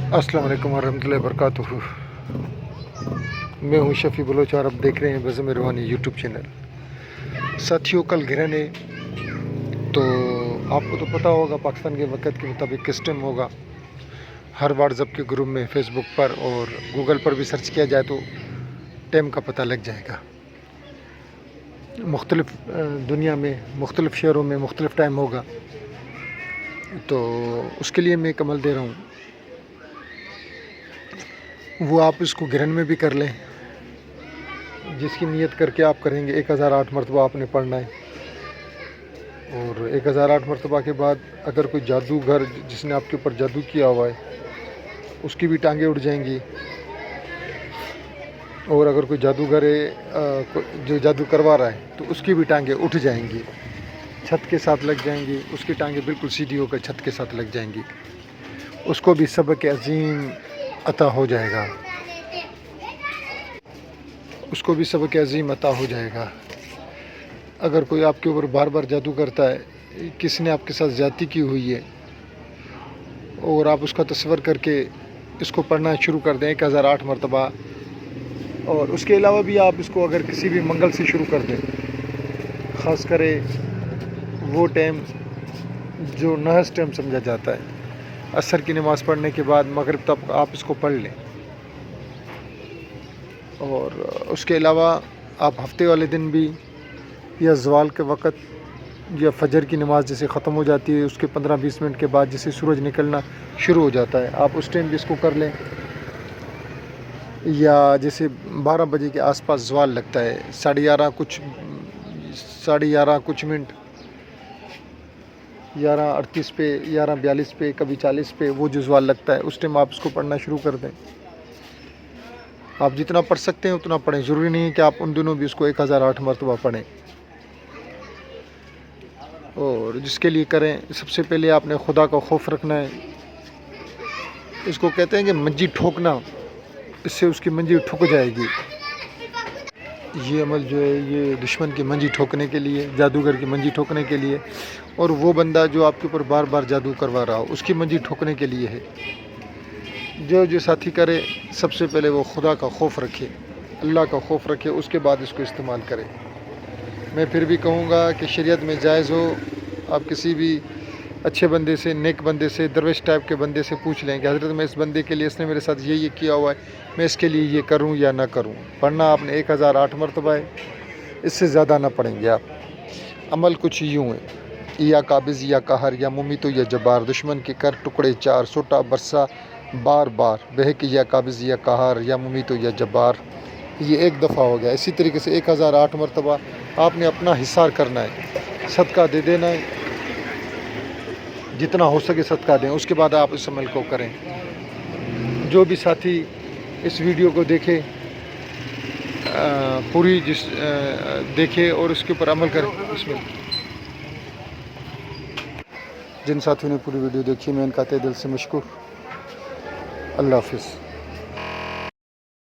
अस्सलाम वालेकुम वरहमतुल्लाहि वबरकातुहू। मैं हूं शफ़ी बलोच और आप देख रहे हैं बज़म रवानी यूट्यूब चैनल। साथियों, कल ग्रहण है, तो आपको तो पता होगा पाकिस्तान के वक़्त के मुताबिक किस टाइम होगा। हर व्हाट्सएप के ग्रुप में, फेसबुक पर और गूगल पर भी सर्च किया जाए तो टाइम का पता लग जाएगा। मुख्तलिफ़ दुनिया में मुख्तलिफ़ शहरों में मुख्तलिफ़ टाइम होगा, तो उसके लिए मैं एक अमल दे रहा हूँ। वो आप इसको ग्रहण में भी कर लें, जिसकी नीयत करके आप करेंगे 1008 मरतबा आपने पढ़ना है। और 1008 मरतबा के बाद अगर कोई जादूगर जिसने आपके ऊपर जादू किया हुआ है उसकी भी टांगें उड़ जाएंगी। और अगर कोई जादूगर है जो जादू करवा रहा है तो उसकी भी टांगें उठ जाएंगी, छत के साथ लग जाएंगी। उसकी टांगें बिल्कुल सीधी होकर छत के साथ लग जाएंगी। उसको भी सबक अज़ीम अता हो जाएगा, उसको भी सबक अज़ीम अता हो जाएगा। अगर कोई आपके ऊपर बार बार जादू करता है, किसी ने आपके साथ ज़्यादती की हुई है और आप उसका तस्वर करके इसको पढ़ना शुरू कर दें 1008 मरतबा, और उसके अलावा भी आप इसको अगर किसी भी मंगल से शुरू कर दें, ख़ास करे वो टाइम जो नहस टाइम समझा जाता है, असर की नमाज़ पढ़ने के बाद मगरिब तक आप इसको पढ़ लें। और उसके अलावा आप हफ्ते वाले दिन भी या ज़वाल के वक़्त या फजर की नमाज़ जैसे ख़त्म हो जाती है उसके 15-20 मिनट के बाद जैसे सूरज निकलना शुरू हो जाता है, आप उस टाइम भी इसको कर लें। या जैसे 12 बजे के आसपास ज़वाल लगता है, 11:30 कुछ मिनट, 11:38 पे, 11:42 पे, कभी 40 पे वो जो ज़वाल लगता है उस टाइम आप इसको पढ़ना शुरू कर दें। आप जितना पढ़ सकते हैं उतना पढ़ें, ज़रूरी नहीं है कि आप उन दिनों भी इसको 1008 मरतबा पढ़ें। और जिसके लिए करें, सबसे पहले आपने खुदा का खौफ रखना है। इसको कहते हैं कि मंजी ठोकना, इससे उसकी मंजी ठुक जाएगी। ये अमल जो है ये दुश्मन की मंजी ठोकने के लिए, जादूगर की मंजी ठोकने के लिए, और वो बंदा जो आपके ऊपर बार बार जादू करवा रहा हो उसकी मंजी ठोकने के लिए है। जो साथी करे, सबसे पहले वो खुदा का खौफ रखे, अल्लाह का खौफ रखे, उसके बाद इसको इस्तेमाल करे। मैं फिर भी कहूँगा कि शरीयत में जायज़ हो, आप किसी भी अच्छे बंदे से, नेक बंदे से, दरवेश टाइप के बंदे से पूछ लें कि हज़रत मैं इस बंदे के लिए, इसने मेरे साथ ये किया हुआ है, मैं इसके लिए ये करूं या ना करूं। पढ़ना आपने 1008 मरतबा है, इससे ज़्यादा ना पढ़ेंगे आप। अमल कुछ यूँ है, या काबिज़ या कहर या मुमितो या जबार, दुश्मन के कर टुकड़े 4, सोटा बरसा बार बार, बहक या काबिज़ या कहर या मुमितो या जबार। ये एक दफ़ा हो गया। इसी तरीके से 1008 मरतबा आपने अपना हिसार करना है, सदका दे देना है, जितना हो सके सदका दें। उसके बाद आप इस अमल को करें। जो भी साथी इस वीडियो को देखे, पूरी देखे और उसके ऊपर अमल करें। इसमें जिन साथियों ने पूरी वीडियो देखी, मैं इनका तहे दिल से मशकूर। अल्लाह हाफ़िज़।